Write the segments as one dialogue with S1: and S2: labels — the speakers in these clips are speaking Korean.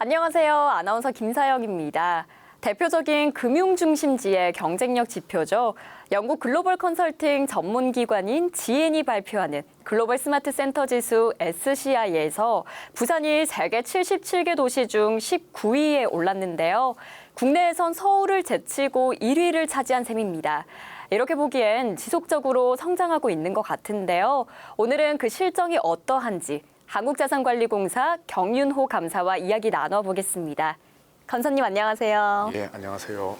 S1: 안녕하세요. 아나운서 김사영입니다. 대표적인 금융중심지의 경쟁력 지표죠. 영국 글로벌 컨설팅 전문기관인 GN이 발표하는 글로벌 스마트 센터 지수 SCI에서 부산이 세계 77개 도시 중 19위에 올랐는데요. 국내에선 서울을 제치고 1위를 차지한 셈입니다. 이렇게 보기엔 지속적으로 성장하고 있는 것 같은데요. 오늘은 그 실정이 어떠한지 한국자산관리공사 경윤호 감사와 이야기 나눠보겠습니다. 감사님 안녕하세요.
S2: 예, 안녕하세요.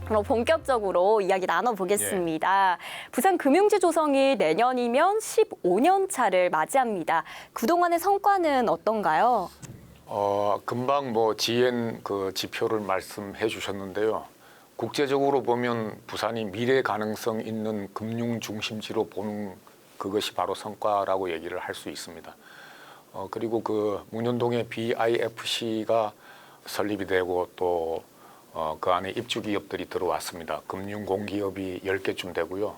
S1: 그럼 본격적으로 이야기 나눠보겠습니다. 부산 금융지 조성이 내년이면 15년 차를 맞이합니다. 그동안의 성과는 어떤가요?
S2: 금방 GN 그 지표를 말씀해 주셨는데요. 국제적으로 보면 부산이 미래 가능성 있는 금융 중심지로 보는 그것이 바로 성과라고 얘기를 할 수 있습니다. 그리고 그 문현동에 BIFC가 설립이 되고 또 그 안에 입주 기업들이 들어왔습니다. 금융 공기업이 10개쯤 되고요.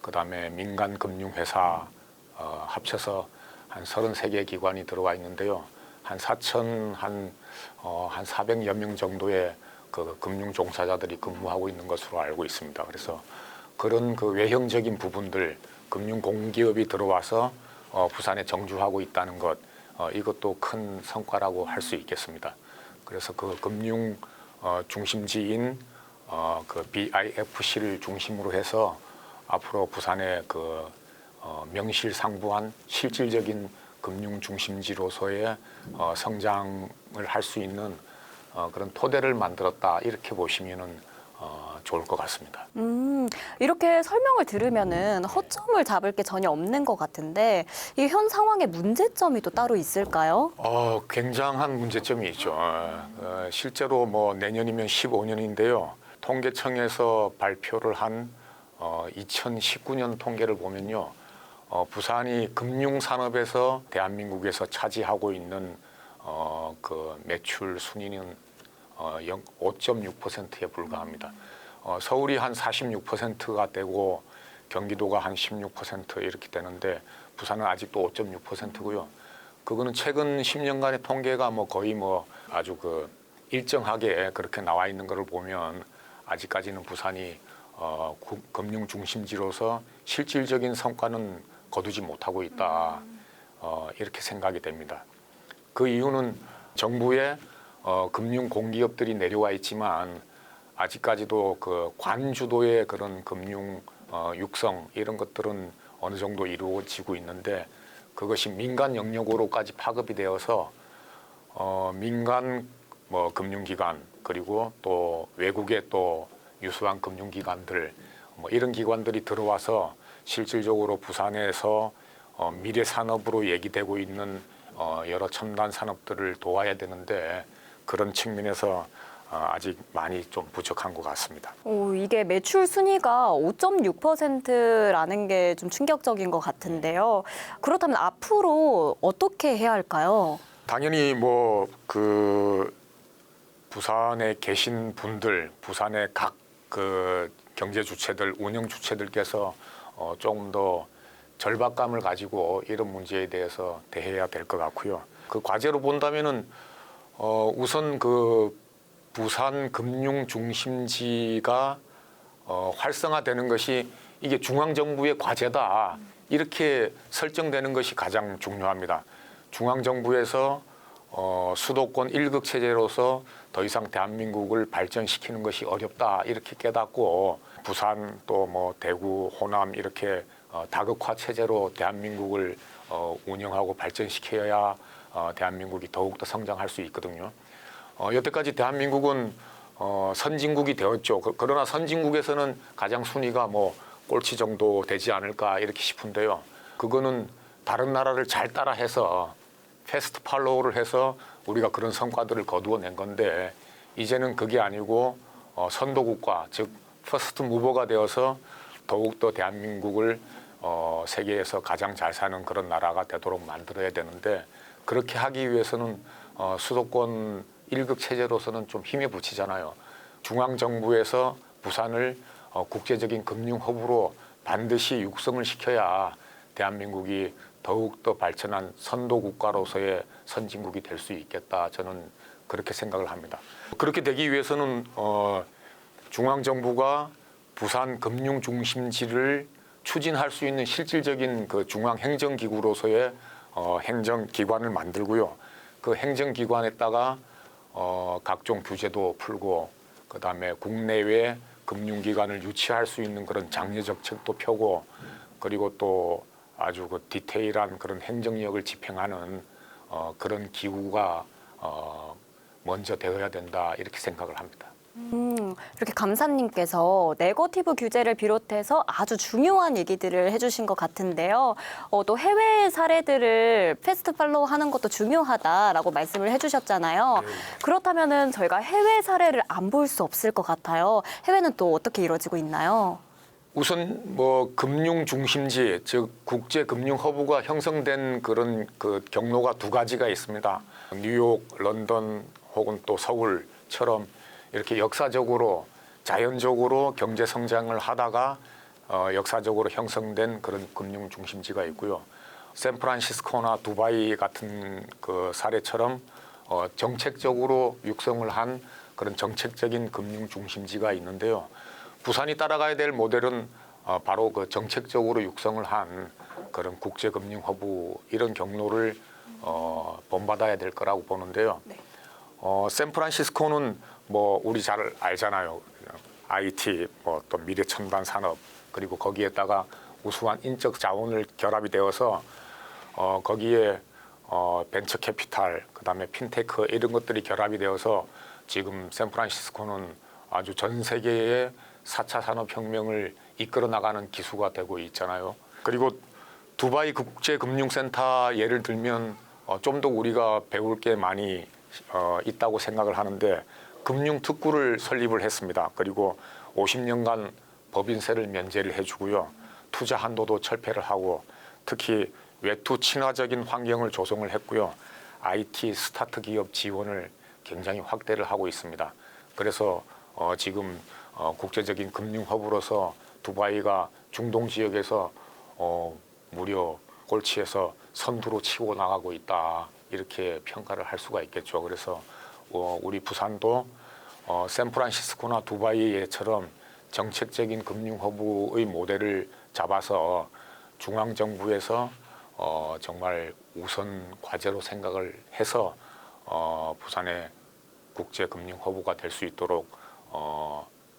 S2: 그다음에 민간 금융회사 합쳐서 한 33개 기관이 들어와 있는데요. 한 400여 명 정도의 그 금융 종사자들이 근무하고 있는 것으로 알고 있습니다. 그래서 그런 그 외형적인 부분들, 금융 공기업이 들어와서 부산에 정주하고 있다는 것, 이것도 큰 성과라고 할 수 있겠습니다. 그래서 그 금융 중심지인 그 BIFC를 중심으로 해서 앞으로 부산의 그 명실상부한 실질적인 금융 중심지로서의 성장을 할 수 있는 그런 토대를 만들었다, 이렇게 보시면은 좋을 것 같습니다.
S1: 이렇게 설명을 들으면은 허점을 잡을 게 전혀 없는 것 같은데 이 현 상황의 문제점이 또 따로 있을까요?
S2: 굉장한 문제점이 있죠. 실제로 내년이면 15년인데요. 통계청에서 발표를 한 2019년 통계를 보면요. 부산이 금융산업에서 대한민국에서 차지하고 있는 그 매출 순위는 5.6%에 불과합니다. 서울이 한 46%가 되고 경기도가 한 16% 이렇게 되는데 부산은 아직도 5.6%고요. 그거는 최근 10년간의 통계가 거의 아주 그 일정하게 그렇게 나와 있는 것을 보면 아직까지는 부산이 금융 중심지로서 실질적인 성과는 거두지 못하고 있다, 이렇게 생각이 됩니다. 그 이유는 정부의 금융 공기업들이 내려와 있지만 아직까지도 그 관주도의 그런 금융 육성 이런 것들은 어느 정도 이루어지고 있는데 그것이 민간 영역으로까지 파급이 되어서 민간 금융기관 그리고 또 외국의 또 유수한 금융기관들 이런 기관들이 들어와서 실질적으로 부산에서 미래 산업으로 얘기되고 있는 여러 첨단 산업들을 도와야 되는데 그런 측면에서 아직 많이 좀 부족한 것 같습니다.
S1: 이게 매출 순위가 5.6%라는 게 좀 충격적인 것 같은데요. 그렇다면 앞으로 어떻게 해야 할까요?
S2: 당연히 그 부산에 계신 분들, 부산의 각 그 경제 주체들, 운영 주체들께서 조금 더 절박감을 가지고 이런 문제에 대해서 대해야 될 것 같고요. 그 과제로 본다면은 우선 그 부산 금융 중심지가 활성화되는 것이 이게 중앙정부의 과제다, 이렇게 설정되는 것이 가장 중요합니다. 중앙정부에서 수도권 1극 체제로서 더 이상 대한민국을 발전시키는 것이 어렵다, 이렇게 깨닫고 부산 또 대구, 호남 이렇게 다극화 체제로 대한민국을 운영하고 발전시켜야 대한민국이 더욱더 성장할 수 있거든요. 여태까지 대한민국은 선진국이 되었죠. 그러나 선진국에서는 가장 순위가 꼴찌 정도 되지 않을까 이렇게 싶은데요. 그거는 다른 나라를 잘 따라해서 패스트 팔로우를 해서 우리가 그런 성과들을 거두어낸 건데 이제는 그게 아니고 선도국가, 즉 퍼스트 무버가 되어서 더욱더 대한민국을 세계에서 가장 잘 사는 그런 나라가 되도록 만들어야 되는데 그렇게 하기 위해서는 수도권 1극 체제로서는 좀 힘에 부치잖아요. 중앙정부에서 부산을 국제적인 금융 허브로 반드시 육성을 시켜야 대한민국이 더욱더 발전한 선도 국가로서의 선진국이 될 수 있겠다. 저는 그렇게 생각을 합니다. 그렇게 되기 위해서는 중앙정부가 부산 금융 중심지를 추진할 수 있는 실질적인 그 중앙행정기구로서의 행정기관을 만들고요. 그 행정기관에다가 각종 규제도 풀고 그다음에 국내외 금융기관을 유치할 수 있는 그런 장려 정책도 펴고 그리고 또 아주 그 디테일한 그런 행정력을 집행하는 그런 기구가 먼저 되어야 된다 이렇게 생각을 합니다.
S1: 이렇게 감사님께서 네거티브 규제를 비롯해서 아주 중요한 얘기들을 해주신 것 같은데요. 또 해외 사례들을 패스트 팔로우하는 것도 중요하다라고 말씀을 해주셨잖아요. 그렇다면은 저희가 해외 사례를 안 볼 수 없을 것 같아요. 해외는 또 어떻게 이루어지고 있나요?
S2: 우선 뭐 금융 중심지 즉 국제 금융 허브가 형성된 그런 그 경로가 두 가지가 있습니다. 뉴욕, 런던 혹은 또 서울처럼 이렇게 역사적으로 자연적으로 경제 성장을 하다가 역사적으로 형성된 그런 금융 중심지가 있고요. 샌프란시스코나 두바이 같은 그 사례처럼 정책적으로 육성을 한 그런 정책적인 금융 중심지가 있는데요. 부산이 따라가야 될 모델은 바로 그 정책적으로 육성을 한 그런 국제 금융 허브 이런 경로를 본받아야 될 거라고 보는데요.
S1: 네.
S2: 샌프란시스코는 뭐 우리 잘 알잖아요. IT, 뭐 또 미래 첨단 산업 그리고 거기에다가 우수한 인적 자원을 결합이 되어서 거기에 벤처 캐피탈 그다음에 핀테크 이런 것들이 결합이 되어서 지금 샌프란시스코는 아주 전 세계의 4차 산업혁명을 이끌어 나가는 기수가 되고 있잖아요. 그리고 두바이 국제금융센터 예를 들면 좀 더 우리가 배울 게 많이 있다고 생각을 하는데 금융특구를 설립을 했습니다. 그리고 50년간 법인세를 면제를 해주고요. 투자 한도도 철폐를 하고 특히 외투 친화적인 환경을 조성을 했고요. IT 스타트 기업 지원을 굉장히 확대를 하고 있습니다. 그래서 지금 국제적인 금융 허브로서 두바이가 중동 지역에서 무려 꼴찌에서 선두로 치고 나가고 있다 이렇게 평가를 할 수가 있겠죠. 그래서 우리 부산도 샌프란시스코나 두바이처럼 정책적인 금융 허브의 모델을 잡아서 중앙 정부에서 정말 우선 과제로 생각을 해서 부산의 국제 금융 허브가 될 수 있도록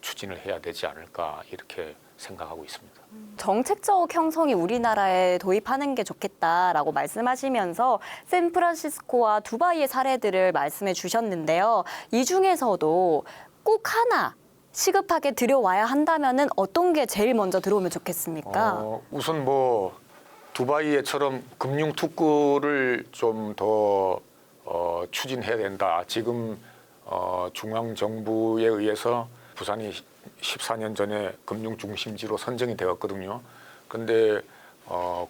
S2: 추진을 해야 되지 않을까 이렇게 생각하고 있습니다.
S1: 정책적 형성이 우리나라에 도입하는 게 좋겠다라고 말씀하시면서 샌프란시스코와 두바이의 사례들을 말씀해 주셨는데요. 이 중에서도 꼭 하나 시급하게 들여와야 한다면은 어떤 게 제일 먼저 들어오면 좋겠습니까?
S2: 우선 뭐 두바이처럼 금융 특구를 좀 더 추진해야 된다. 지금 중앙 정부에 의해서 부산이 14년 전에 금융 중심지로 선정이 되었거든요. 그런데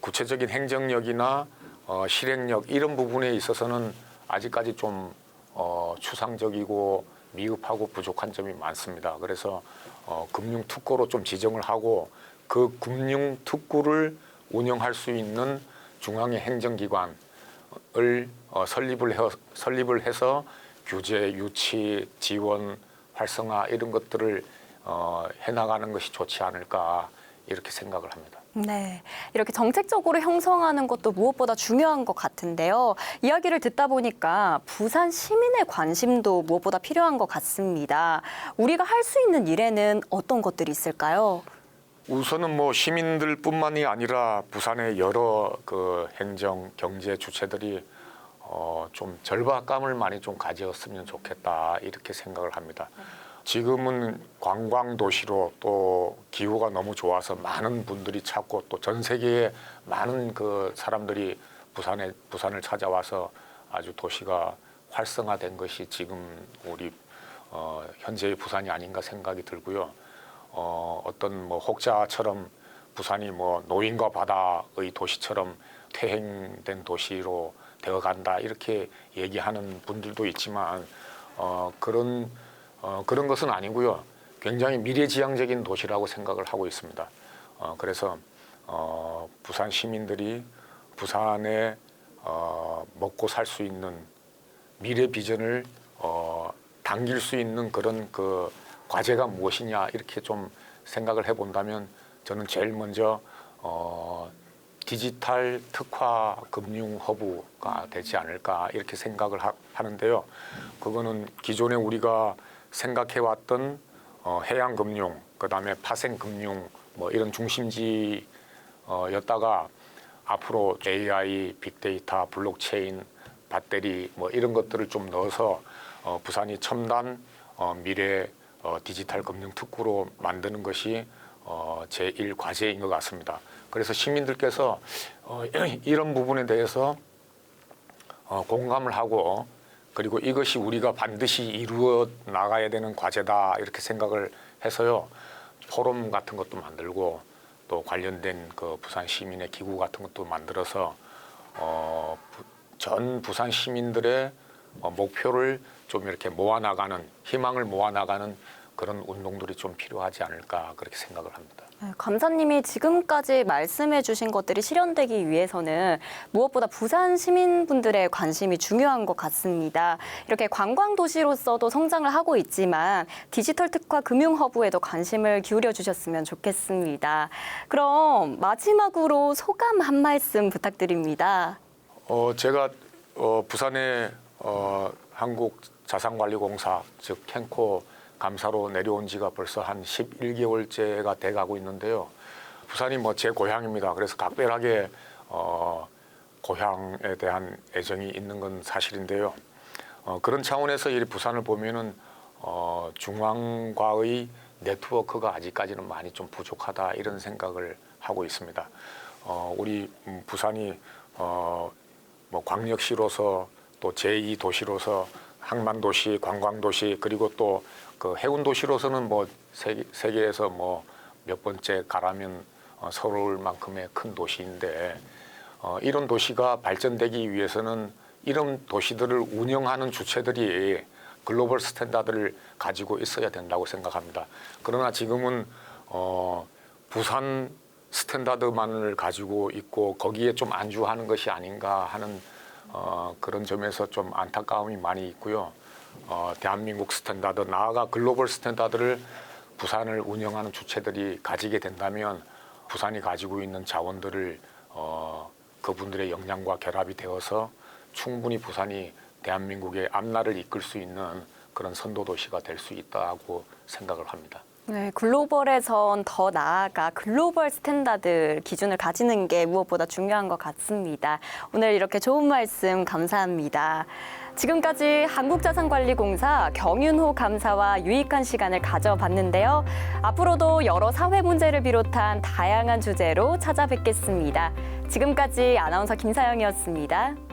S2: 구체적인 행정력이나 실행력 이런 부분에 있어서는 아직까지 좀 추상적이고 미흡하고 부족한 점이 많습니다. 그래서 금융 특구로 좀 지정을 하고 그 금융 특구를 운영할 수 있는 중앙의 행정기관을 설립을 해서 규제, 유치, 지원, 활성화 이런 것들을 해나가는 것이 좋지 않을까 이렇게 생각을 합니다.
S1: 네, 이렇게 정책적으로 형성하는 것도 무엇보다 중요한 것 같은데요. 이야기를 듣다 보니까 부산 시민의 관심도 무엇보다 필요한 것 같습니다. 우리가 할 수 있는 일에는 어떤 것들이 있을까요?
S2: 우선은 뭐 시민들뿐만이 아니라 부산의 여러 그 행정, 경제 주체들이 좀 절박감을 많이 좀 가졌으면 좋겠다 이렇게 생각을 합니다. 지금은 관광 도시로 또 기후가 너무 좋아서 많은 분들이 찾고 또 전 세계에 많은 그 사람들이 부산을 찾아와서 아주 도시가 활성화된 것이 지금 우리 현재의 부산이 아닌가 생각이 들고요. 어떤 뭐 혹자처럼 부산이 뭐 노인과 바다의 도시처럼 퇴행된 도시로 되어간다 이렇게 얘기하는 분들도 있지만 그런 것은 아니고요. 굉장히 미래지향적인 도시라고 생각을 하고 있습니다. 그래서 부산 시민들이 부산에 먹고 살 수 있는 미래 비전을 당길 수 있는 그런 그 과제가 무엇이냐 이렇게 좀 생각을 해본다면 저는 제일 먼저 디지털 특화 금융 허브가 되지 않을까 이렇게 생각을 하는데요. 그거는 기존에 우리가 생각해왔던 해양 금융, 그다음에 파생 금융 뭐 이런 중심지였다가 앞으로 AI, 빅데이터, 블록체인, 배터리 뭐 이런 것들을 좀 넣어서 부산이 첨단 미래 디지털 금융 특구로 만드는 것이 제1 과제인 것 같습니다. 그래서 시민들께서 이런 부분에 대해서 공감을 하고 그리고 이것이 우리가 반드시 이루어 나가야 되는 과제다 이렇게 생각을 해서요. 포럼 같은 것도 만들고 또 관련된 그 부산 시민의 기구 같은 것도 만들어서 전 부산 시민들의 목표를 좀 이렇게 모아나가는 희망을 모아나가는 그런 운동들이 좀 필요하지 않을까 그렇게 생각을 합니다.
S1: 감사님이 지금까지 말씀해 주신 것들이 실현되기 위해서는 무엇보다 부산 시민분들의 관심이 중요한 것 같습니다. 이렇게 관광도시로서도 성장을 하고 있지만 디지털 특화 금융허브에도 관심을 기울여 주셨으면 좋겠습니다. 그럼 마지막으로 소감 한 말씀 부탁드립니다.
S2: 제가 부산의 한국자산관리공사 즉 캔코 감사로 내려온 지가 벌써 한 11개월째가 돼가고 있는데요. 부산이 뭐 제 고향입니다. 그래서 각별하게 고향에 대한 애정이 있는 건 사실인데요. 그런 차원에서 이 부산을 보면은 중앙과의 네트워크가 아직까지는 많이 좀 부족하다 이런 생각을 하고 있습니다. 우리 부산이 뭐 광역시로서 또 제2도시로서 항만도시, 관광도시 그리고 또 그 해운도시로서는 뭐 세계에서 뭐 몇 번째 가라면 서울만큼의 큰 도시인데 이런 도시가 발전되기 위해서는 이런 도시들을 운영하는 주체들이 글로벌 스탠다드를 가지고 있어야 된다고 생각합니다. 그러나 지금은 부산 스탠다드만을 가지고 있고 거기에 좀 안주하는 것이 아닌가 하는 그런 점에서 좀 안타까움이 많이 있고요. 대한민국 스탠다드, 나아가 글로벌 스탠다드를 부산을 운영하는 주체들이 가지게 된다면 부산이 가지고 있는 자원들을 그분들의 역량과 결합이 되어서 충분히 부산이 대한민국의 앞날을 이끌 수 있는 그런 선도 도시가 될 수 있다고 생각을 합니다.
S1: 네, 글로벌에선 더 나아가 글로벌 스탠다드 기준을 가지는 게 무엇보다 중요한 것 같습니다. 오늘 이렇게 좋은 말씀 감사합니다. 지금까지 한국자산관리공사 경윤호 감사와 유익한 시간을 가져봤는데요. 앞으로도 여러 사회 문제를 비롯한 다양한 주제로 찾아뵙겠습니다. 지금까지 아나운서 김사영이었습니다.